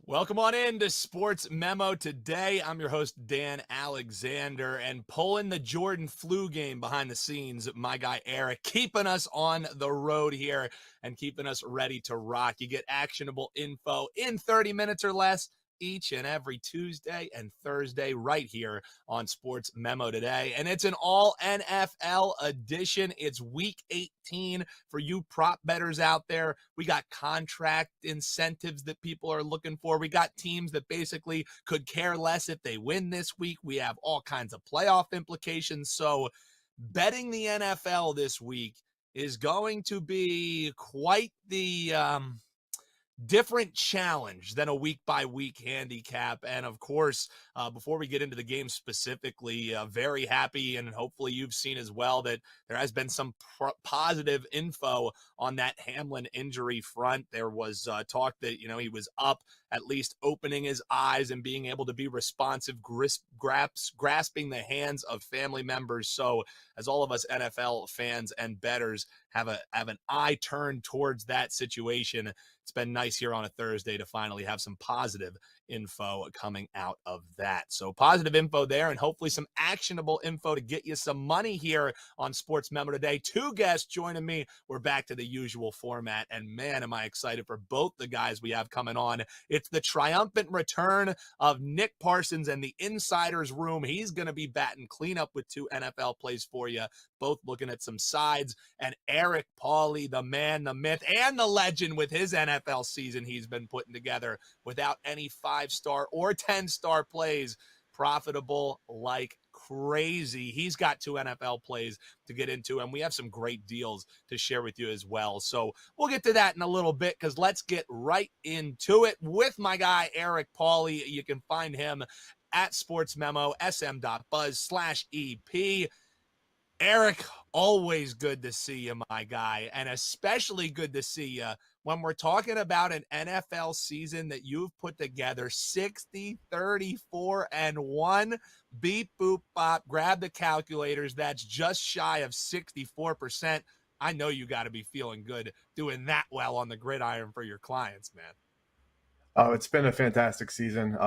Welcome on in to Sports Memo Today. I'm your host, Dan Alexander, and pulling the Jordan flu game behind the scenes, my guy Eric, keeping us on the road here and keeping us ready to rock. You get actionable info in 30 minutes or less each and every Tuesday and Thursday right here on Sports Memo Today. And it's an all NFL edition. It's week 18 for you prop bettors out there. We got contract incentives that people are looking for. We got teams that basically could care less if they win this week. We have all kinds of playoff implications. So betting the NFL this week is going to be quite the different challenge than a week-by-week handicap. And of course, before we get into the game specifically, very happy, and hopefully you've seen as well, that there has been some positive info on that Hamlin injury front. There was talk that, he was up, at least opening his eyes and being able to be responsive, grasping the hands of family members. So as all of us NFL fans and bettors have an eye turned towards that situation, it's been nice here on a Thursday to finally have some positive info coming out of that. So positive info there, and hopefully some actionable info to get you some money here on Sports Memo Today. Two guests joining me. We're back to the usual format, and man, am I excited for both the guys we have coming on. It's the triumphant return of Nick Parsons and the Insider's Room. He's going to be batting cleanup with two NFL plays for you, both looking at some sides. And Eric Pauly, the man, the myth, and the legend with his NFL season he's been putting together without any 5-star or 10-star plays, profitable like crazy. He's got two NFL plays to get into, and we have some great deals to share with you as well. So we'll get to that in a little bit, because let's get right into it with my guy, Eric Pauly. You can find him at SportsMemo, sm.buzz/EP. Eric, always good to see you, my guy, and especially good to see you when we're talking about an NFL season that you've put together, 60, 34, and 1. Beep, boop, bop, grab the calculators. That's just shy of 64%. I know you got to be feeling good doing that well on the gridiron for your clients, man. Oh, it's been a fantastic season.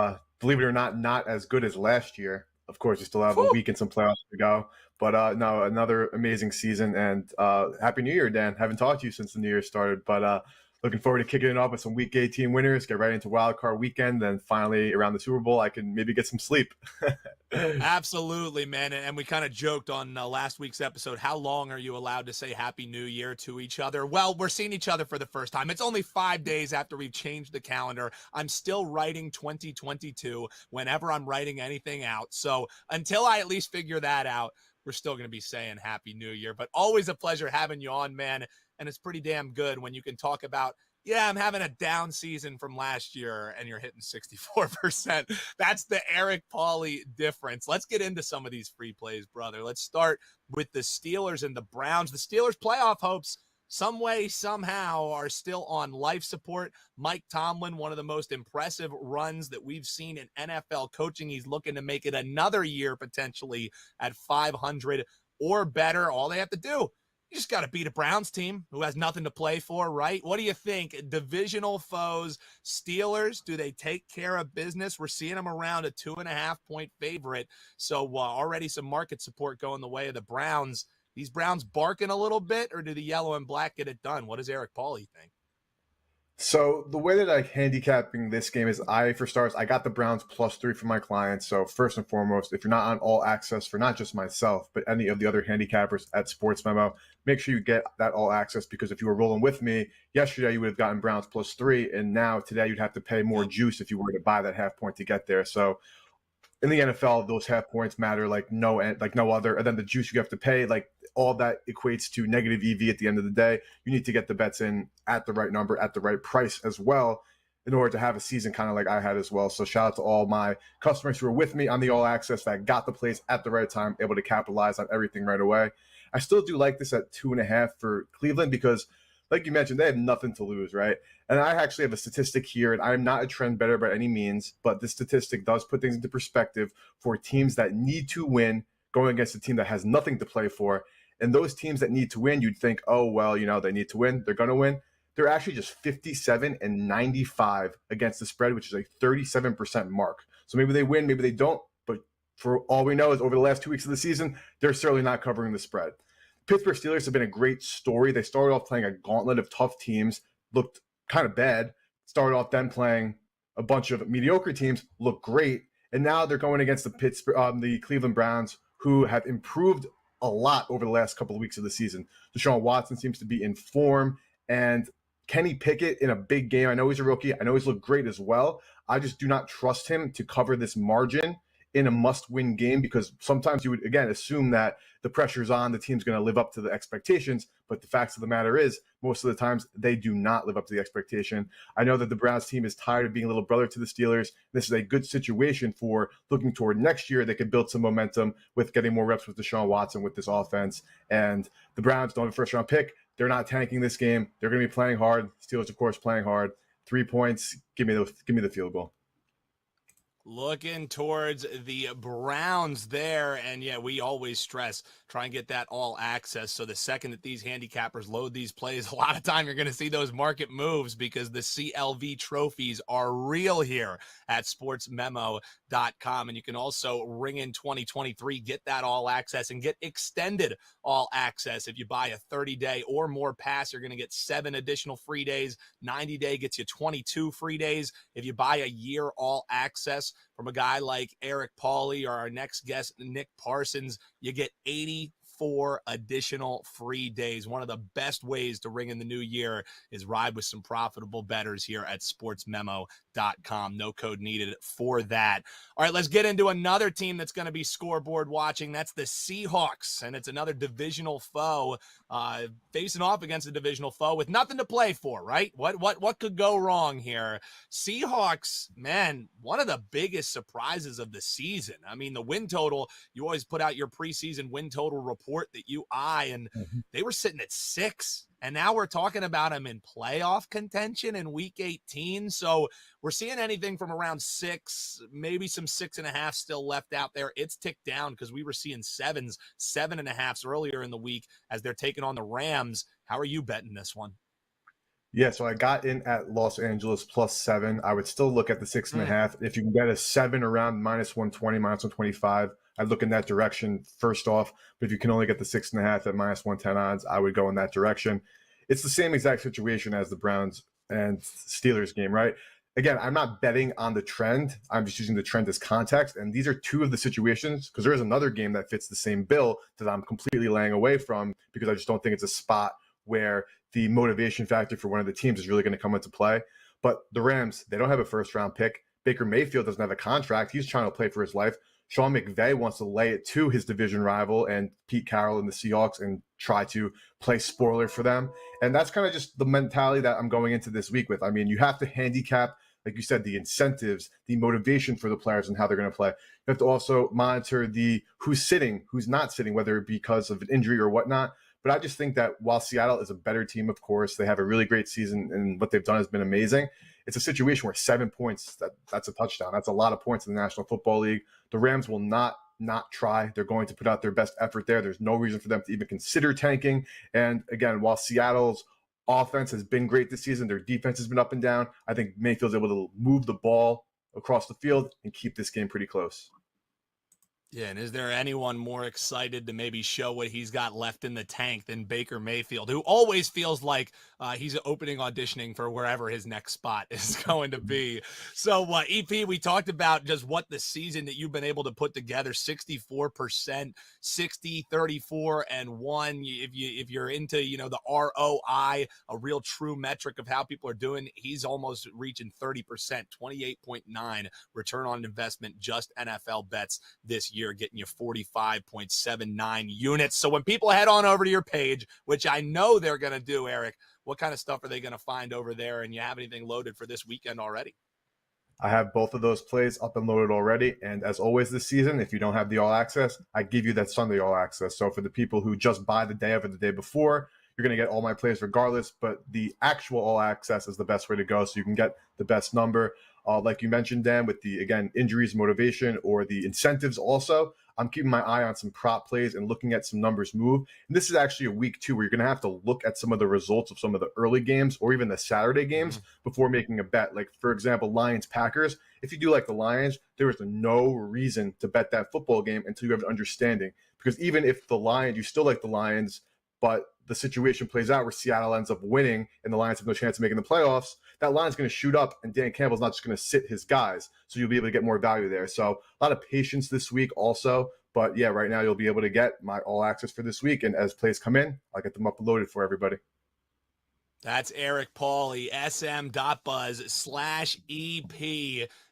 Believe it or not as good as last year. Of course, you still have a week and some playoffs to go. But no, another amazing season. And Happy New Year, Dan. Haven't talked to you since the New Year started. But looking forward to kicking it off with some Week 18 winners, get right into Wild Card Weekend. Then finally, around the Super Bowl, I can maybe get some sleep. Absolutely, man. And we kind of joked on last week's episode, how long are you allowed to say Happy New Year to each other? Well, we're seeing each other for the first time. It's only 5 days after we've changed the calendar. I'm still writing 2022 whenever I'm writing anything out. So until I at least figure that out, we're still going to be saying Happy New Year. But always a pleasure having you on, man. And it's pretty damn good when you can talk about, yeah, I'm having a down season from last year, and you're hitting 64%. That's the Eric Pauly difference. Let's get into some of these free plays, brother. Let's start with the Steelers and the Browns. The Steelers' playoff hopes, some way, somehow, are still on life support. Mike Tomlin, one of the most impressive runs that we've seen in NFL coaching. He's looking to make it another year potentially at 500 or better. All they have to do, you just got to beat a Browns team who has nothing to play for, right? What do you think? Divisional foes, Steelers, do they take care of business? We're seeing them around a 2.5-point favorite. So already some market support going the way of the Browns. These Browns barking a little bit, or do the yellow and black get it done? What does Eric Pauly think? So the way that I'm handicapping this game is, for starters, I got the Browns +3 for my clients. So first and foremost, if you're not on all access for not just myself, but any of the other handicappers at Sports Memo, make sure you get that all access, because if you were rolling with me yesterday, you would have gotten Browns +3. And now today you'd have to pay more juice if you were to buy that half point to get there. So in the NFL, those half points matter like no other. And then the juice you have to pay, like all that equates to negative EV at the end of the day. You need to get the bets in at the right number, at the right price as well, in order to have a season kind of like I had as well. So shout out to all my customers who were with me on the all access, that got the plays at the right time, able to capitalize on everything right away. I still do like this at 2.5 for Cleveland, because like you mentioned, they have nothing to lose, right? And I actually have a statistic here, and I'm not a trend better by any means, but this statistic does put things into perspective for teams that need to win going against a team that has nothing to play for. And those teams that need to win, you'd think, oh, well, they need to win, they're going to win. they're actually just 57 and 95 against the spread, which is a 37% mark. So maybe they win, maybe they don't. But for all we know is over the last 2 weeks of the season, they're certainly not covering the spread. Pittsburgh Steelers have been a great story. They started off playing a gauntlet of tough teams, looked kind of bad, started off then playing a bunch of mediocre teams, looked great, and now they're going against the Cleveland Browns, who have improved a lot over the last couple of weeks of the season. Deshaun Watson seems to be in form, and Kenny Pickett in a big game. I know he's a rookie. I know he's looked great as well. I just do not trust him to cover this margin in a must-win game, because sometimes you would, again, assume that the pressure's on, the team's going to live up to the expectations, but the facts of the matter is, most of the times, they do not live up to the expectation. I know that the Browns team is tired of being a little brother to the Steelers. This is a good situation for looking toward next year. They could build some momentum with getting more reps with Deshaun Watson with this offense, and the Browns don't have a first-round pick. They're not tanking this game. They're going to be playing hard. Steelers, of course, playing hard. 3 points. Give me the field goal. Looking towards the Browns there. And yeah, we always stress, try and get that all access. So the second that these handicappers load these plays, a lot of time you're going to see those market moves, because the CLV trophies are real here at SportsMemo.com. And you can also ring in 2023, get that all access, and get extended all access. If you buy a 30-day or more pass, you're going to get 7 additional free days. 90-day gets you 22 free days. If you buy a year all access from a guy like Eric Pauly or our next guest, Nick Parsons, you get 84 additional free days. One of the best ways to ring in the new year is ride with some profitable bettors here at SportsMemo.com. No code needed for that. All right, let's get into another team that's going to be scoreboard watching. That's the Seahawks, and it's another divisional foe facing off against a divisional foe with nothing to play for, right? What could go wrong here? Seahawks, man, one of the biggest surprises of the season. I mean, the win total, you always put out your preseason win total report that you eye, and they were sitting at 6. And now we're talking about them in playoff contention in week 18. So we're seeing anything from around 6, maybe some 6.5 still left out there. It's ticked down because we were seeing 7s, 7.5s earlier in the week as they're taking on the Rams. How are you betting this one? Yeah, so I got in at Los Angeles +7. I would still look at the 6.5. If you can get a 7 around -120, -125, I'd look in that direction first off. But if you can only get the 6.5 at -110 odds, I would go in that direction. It's the same exact situation as the Browns and Steelers game, right? Again, I'm not betting on the trend. I'm just using the trend as context. And these are two of the situations, because there is another game that fits the same bill that I'm completely laying away from, because I just don't think it's a spot where the motivation factor for one of the teams is really going to come into play. But the Rams, they don't have a first-round pick. Baker Mayfield doesn't have a contract. He's trying to play for his life. Sean McVay wants to lay it to his division rival and Pete Carroll and the Seahawks and try to play spoiler for them. And that's kind of just the mentality that I'm going into this week with. I mean, you have to handicap, like you said, the incentives, the motivation for the players and how they're going to play. You have to also monitor the who's sitting, who's not sitting, whether because of an injury or whatnot. But I just think that while Seattle is a better team, of course, they have a really great season and what they've done has been amazing. It's a situation where 7 points, that's a touchdown. That's a lot of points in the National Football League. The Rams will not try. They're going to put out their best effort there. There's no reason for them to even consider tanking. And again, while Seattle's offense has been great this season, their defense has been up and down. I think Mayfield's able to move the ball across the field and keep this game pretty close. Yeah, and is there anyone more excited to maybe show what he's got left in the tank than Baker Mayfield, who always feels like he's opening auditioning for wherever his next spot is going to be? So, EP, we talked about just what the season that you've been able to put together, 64%, 60, 34, and 1. If you're into, the ROI, a real true metric of how people are doing, he's almost reaching 30%, 28.9 return on investment, just NFL bets this year, getting you 45.79 units. So when people head on over to your page, which I know they're going to do, Eric, what kind of stuff are they going to find over there? And you have anything loaded for this weekend already? I have both of those plays up and loaded already. And as always this season, if you don't have the all access, I give you that Sunday all access. So for the people who just buy the day of or the day before, you're going to get all my plays regardless. But the actual all access is the best way to go, so you can get the best number. Like you mentioned, Dan, with the, again, injuries, motivation, or the incentives also, I'm keeping my eye on some prop plays and looking at some numbers move. And this is actually a week 2 where you're going to have to look at some of the results of some of the early games or even the Saturday games before making a bet. Like, for example, Lions-Packers. If you do like the Lions, there is no reason to bet that football game until you have an understanding. Because even if the Lions, you still like the Lions, but the situation plays out where Seattle ends up winning and the Lions have no chance of making the playoffs, that line's going to shoot up and Dan Campbell's not just going to sit his guys. So you'll be able to get more value there. So a lot of patience this week also. But yeah, right now you'll be able to get my all access for this week. And as plays come in, I'll get them uploaded for everybody. That's Eric Pauly, sm.buzz/EP.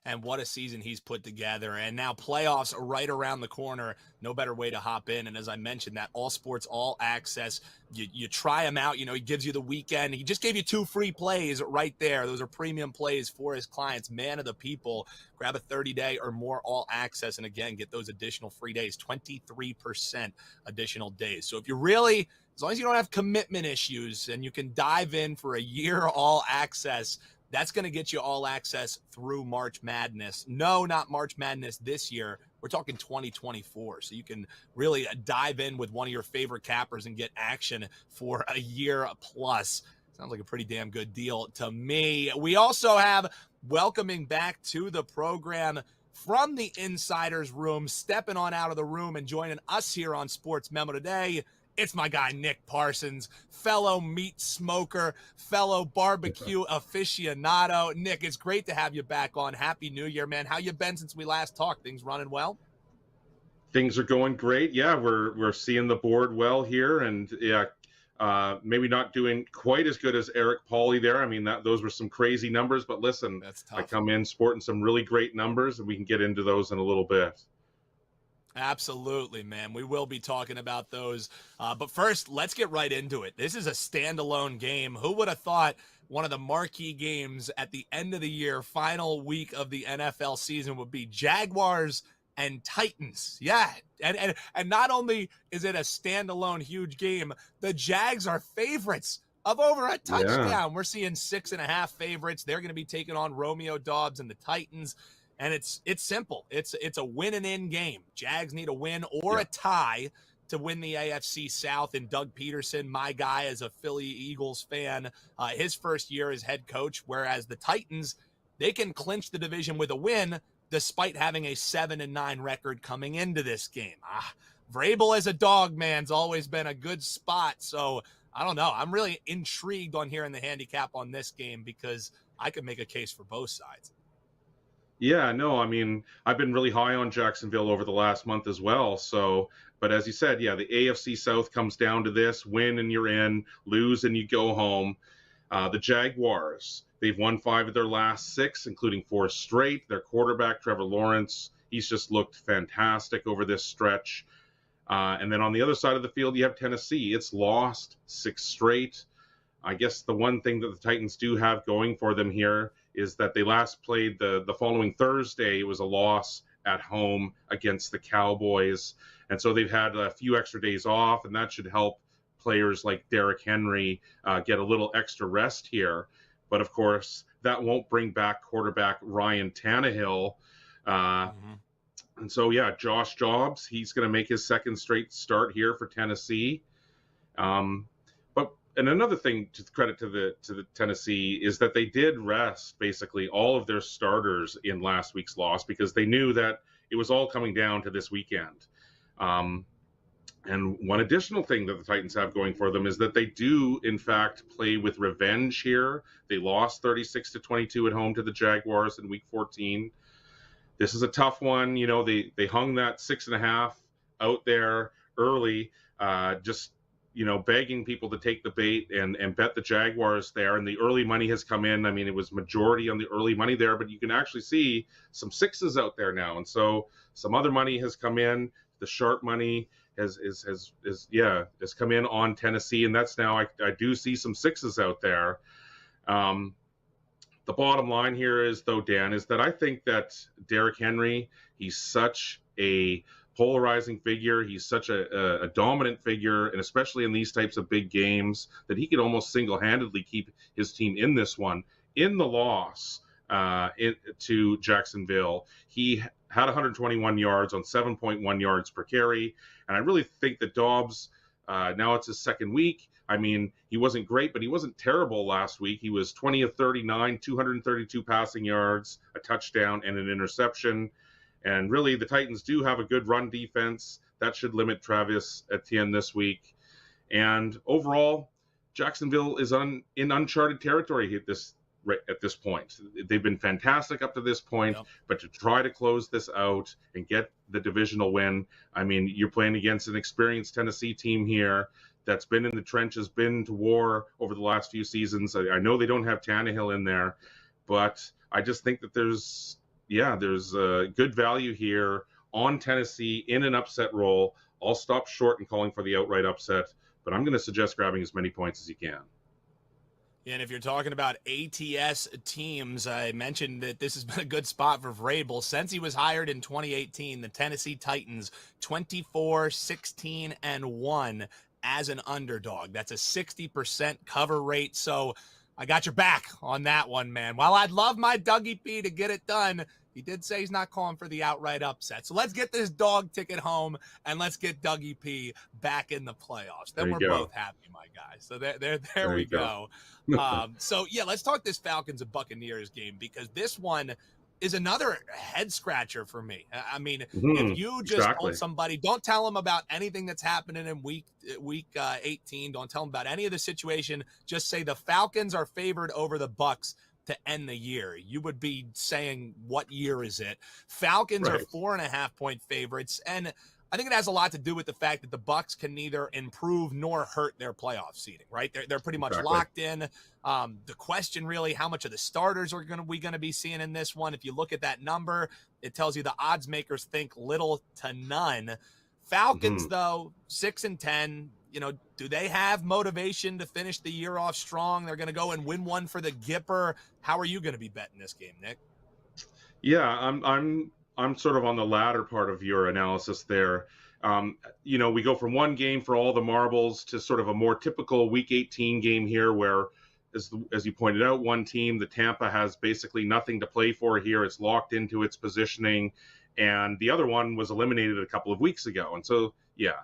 And what a season he's put together. And now playoffs are right around the corner. No better way to hop in. And as I mentioned, that all sports, all access, you try him out. You know, he gives you the weekend. He just gave you 2 free plays right there. Those are premium plays for his clients. Man of the people. Grab a 30-day or more all access. And again, get those additional free days, 23% additional days. So if you really, as long as you don't have commitment issues and you can dive in for a year all access, that's going to get you all access through March Madness. No, not March Madness this year. We're talking 2024. So you can really dive in with one of your favorite cappers and get action for a year plus. Sounds like a pretty damn good deal to me. We also have welcoming back to the program from the insiders room, stepping on out of the room and joining us here on Sports Memo Today. It's my guy, Nick Parsons, fellow meat smoker, fellow barbecue aficionado. Nick, it's great to have you back on. Happy New Year, man. How you been since we last talked? Things running well? Things are going great. Yeah, we're seeing the board well here, and yeah, maybe not doing quite as good as Eric Pauly there. I mean, those were some crazy numbers, but listen, that's tough. I come in sporting some really great numbers, and we can get into those in a little bit. Absolutely, man. We will be talking about those. But first, let's get right into it. This is a standalone game. Who would have thought one of the marquee games at the end of the year, final week of the NFL season, would be Jaguars and Titans? Yeah. And not only is it a standalone huge game, the Jags are favorites of over a touchdown. Yeah. We're seeing 6.5 favorites. They're going to be taking on Romeo Doubs and the Titans. And it's simple. It's a win and in game. Jags need a win or a tie to win the AFC South. And Doug Peterson, my guy, as a Philly Eagles fan, his first year as head coach, whereas the Titans, they can clinch the division with a win despite having a 7-9 record coming into this game. Vrabel as a dog man's always been a good spot. So I don't know. I'm really intrigued on hearing the handicap on this game because I could make a case for both sides. Yeah, no, I mean, I've been really high on Jacksonville over the last month as well. So, but as you said, yeah, the AFC South comes down to this: win and you're in, lose and you go home. The Jaguars, they've won 5 of their last 6, including 4 straight. Their quarterback, Trevor Lawrence, he's just looked fantastic over this stretch. And then on the other side of the field, you have Tennessee. It's lost 6 straight. I guess the one thing that the Titans do have going for them here is that they last played the following Thursday. It was a loss at home against the Cowboys. And so they've had a few extra days off, and that should help players like Derrick Henry get a little extra rest here. But of course, that won't bring back quarterback Ryan Tannehill. And so, yeah, Josh Dobbs, he's going to make his second straight start here for Tennessee. And another thing to credit to the Tennessee is that they did rest basically all of their starters in last week's loss because they knew that it was all coming down to this weekend. And one additional thing that the Titans have going for them is that they do, in fact, play with revenge here. They lost 36-22 at home to the Jaguars in Week 14. This is a tough one. You know, they hung that 6.5 out there early, just begging people to take the bait and bet the Jaguars there. And the early money has come in. I mean, it was majority on the early money there, but you can actually see some 6s out there now. And so some other money has come in. The sharp money has come in on Tennessee. And that's now, I do see some 6s out there. The bottom line here is, though, Dan, is that I think that Derrick Henry, he's such a polarizing figure. He's such a dominant figure, and especially in these types of big games, that he could almost single-handedly keep his team in this one. In the loss, to Jacksonville. He had 121 yards on 7.1 yards per carry. And I really think that Dobbs, now it's his second week. I mean, he wasn't great, but he wasn't terrible last week. He was 20 of 39, 232 passing yards, a touchdown, and an interception. And really, the Titans do have a good run defense. That should limit Travis Etienne this week. And overall, Jacksonville is in uncharted territory at this point. They've been fantastic up to this point, but to try to close this out and get the divisional win, I mean, you're playing against an experienced Tennessee team here that's been in the trenches, been to war over the last few seasons. I know they don't have Tannehill in there, but I just think that there's good value here on Tennessee in an upset role. I'll stop short in calling for the outright upset, but I'm going to suggest grabbing as many points as you can. And if you're talking about ATS teams, I mentioned that this has been a good spot for Vrabel. Since he was hired in 2018, the Tennessee Titans 24-16-1 as an underdog. That's a 60% cover rate. So I got your back on that one, man. While I'd love my Dougie P to get it done, he did say he's not calling for the outright upset. So let's get this dog ticket home and let's get Dougie P back in the playoffs. Then we're both happy, my guy. So there we go. So yeah, let's talk this Falcons and Buccaneers game, because this one is another head scratcher for me. I mean, if you just told somebody, don't tell them about anything that's happening in week 18. Don't tell them about any of the situation. Just say the Falcons are favored over the Bucs to end the year. You would be saying, what year is it? Falcons are 4.5-point favorites. And I think it has a lot to do with the fact that the Bucs can neither improve nor hurt their playoff seeding, right? They're pretty much locked in. The question really, how much of the starters are we going to be seeing in this one? If you look at that number, it tells you the odds makers think little to none. Falcons, though, 6-10. You know, do they have motivation to finish the year off strong? They're going to go and win one for the Gipper. How are you going to be betting this game, Nick? Yeah, I'm sort of on the latter part of your analysis there. You know, we go from one game for all the marbles to sort of a more typical Week 18 game here where, as you pointed out, one team, the Tampa, has basically nothing to play for here. It's locked into its positioning. And the other one was eliminated a couple of weeks ago. And so, yeah,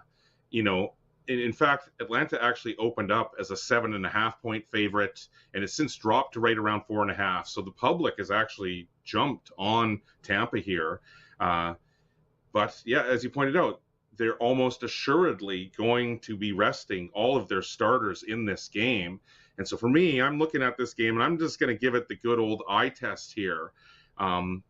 you know, in fact, Atlanta actually opened up as a 7.5-point favorite, and it's since dropped to right around 4.5. So the public has actually jumped on Tampa here. But yeah, as you pointed out, they're almost assuredly going to be resting all of their starters in this game. And so for me, I'm looking at this game and I'm just going to give it the good old eye test here. One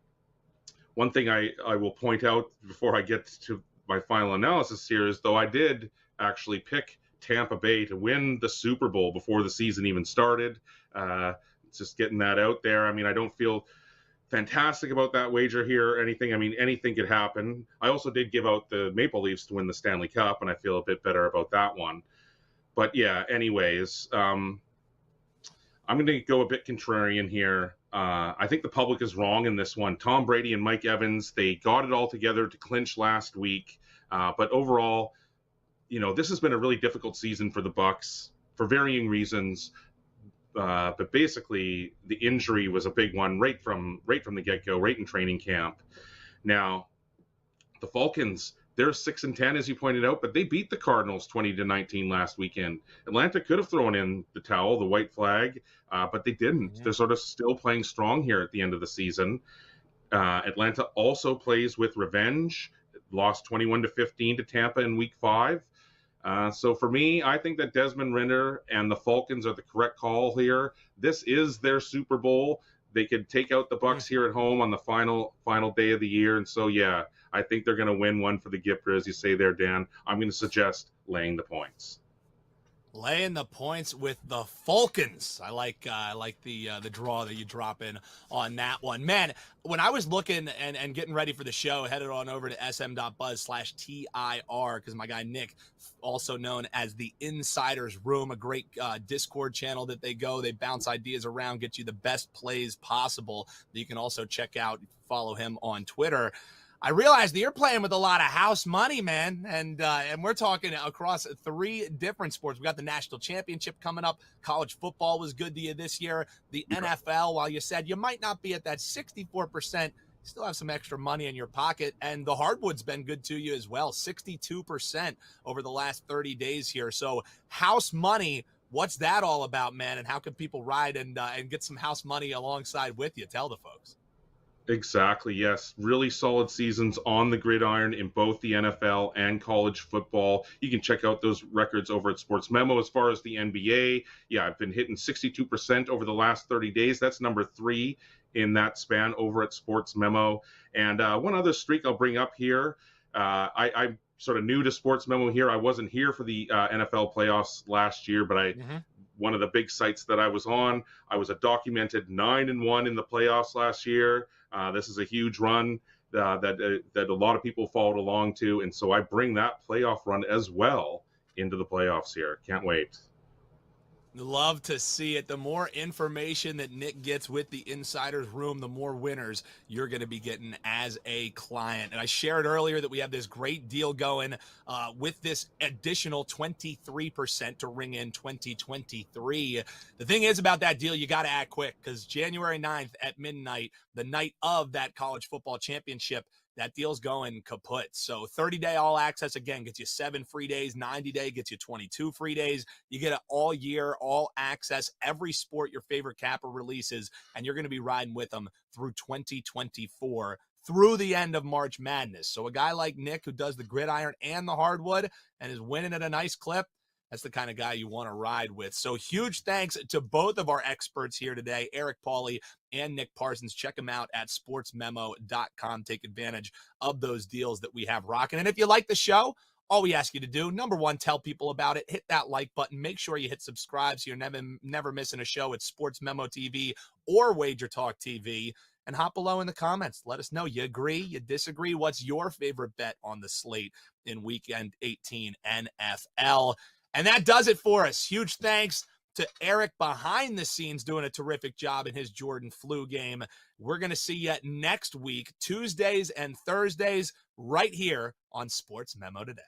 thing I will point out before I get to my final analysis here is, though I did actually pick Tampa Bay to win the Super Bowl before the season even started. Just getting that out there. I mean, I don't feel fantastic about that wager here or anything. I mean, anything could happen. I also did give out the Maple Leafs to win the Stanley Cup, and I feel a bit better about that one. But yeah, anyways, I'm going to go a bit contrarian here. I think the public is wrong in this one. Tom Brady and Mike Evans, they got it all together to clinch last week. But overall, you know, this has been a really difficult season for the Bucs for varying reasons. But basically, the injury was a big one right from the get-go, right in training camp. Now, the Falcons, they're 6-10, as you pointed out, but they beat the Cardinals 20-19 last weekend. Atlanta could have thrown in the towel, the white flag, but they didn't. Yeah. They're sort of still playing strong here at the end of the season. Atlanta also plays with revenge. Lost 21-15 to Tampa in Week 5. So for me, I think that Desmond Ridder and the Falcons are the correct call here. This is their Super Bowl. They could take out the Bucs here at home on the final day of the year. And so, yeah, I think they're going to win one for the Gipper, as you say there, Dan. I'm going to suggest laying the points. Laying the points with the Falcons. I like the draw that you drop in on that one. Man, when I was looking and getting ready for the show, headed on over to sm.buzz/TIR, because my guy Nick, also known as the Insider's Room, a great Discord channel that they bounce ideas around, get you the best plays possible that you can also check out, follow him on Twitter. I realized that you're playing with a lot of house money, man, and we're talking across 3 different sports. We got the national championship coming up. College football was good to you this year. The NFL, while you said you might not be at that 64%, you still have some extra money in your pocket, and the hardwood's been good to you as well, 62% over the last 30 days here. So house money, what's that all about, man, and how can people ride and get some house money alongside with you? Tell the folks. Exactly. Yes. Really solid seasons on the gridiron in both the NFL and college football. You can check out those records over at SportsMemo. As far as the NBA, yeah, I've been hitting 62% over the last 30 days. That's number 3 in that span over at SportsMemo. And one other streak I'll bring up here. I'm sort of new to SportsMemo here. I wasn't here for the NFL playoffs last year, but one of the big sites that I was on, I was a documented 9-1 in the playoffs last year. This is a huge run that a lot of people followed along to, and so I bring that playoff run as well into the playoffs here. Can't wait. Love to see it. The more information that Nick gets with the Insider's Room, the more winners you're going to be getting as a client. And I shared earlier that we have this great deal going with this additional 23% to ring in 2023. The thing is about that deal, you got to act quick, because January 9th at midnight, the night of that college football championship, that deal's going kaput. So 30-day all access, again, gets you 7 free days. 90-day gets you 22 free days. You get it all year, all access, every sport your favorite capper releases, and you're going to be riding with them through 2024, through the end of March Madness. So a guy like Nick, who does the gridiron and the hardwood and is winning at a nice clip, that's the kind of guy you want to ride with. So huge thanks to both of our experts here today, Eric Pauly and Nick Parsons. Check them out at sportsmemo.com. Take advantage of those deals that we have rocking. And if you like the show, all we ask you to do, number 1, tell people about it. Hit that like button. Make sure you hit subscribe so you're never missing a show at SportsMemo TV or Wager Talk TV. And hop below in the comments. Let us know. You agree? You disagree? What's your favorite bet on the slate in Weekend 18 NFL? And that does it for us. Huge thanks to Eric behind the scenes doing a terrific job in his Jordan flu game. We're going to see you next week, Tuesdays and Thursdays, right here on Sports Memo Today.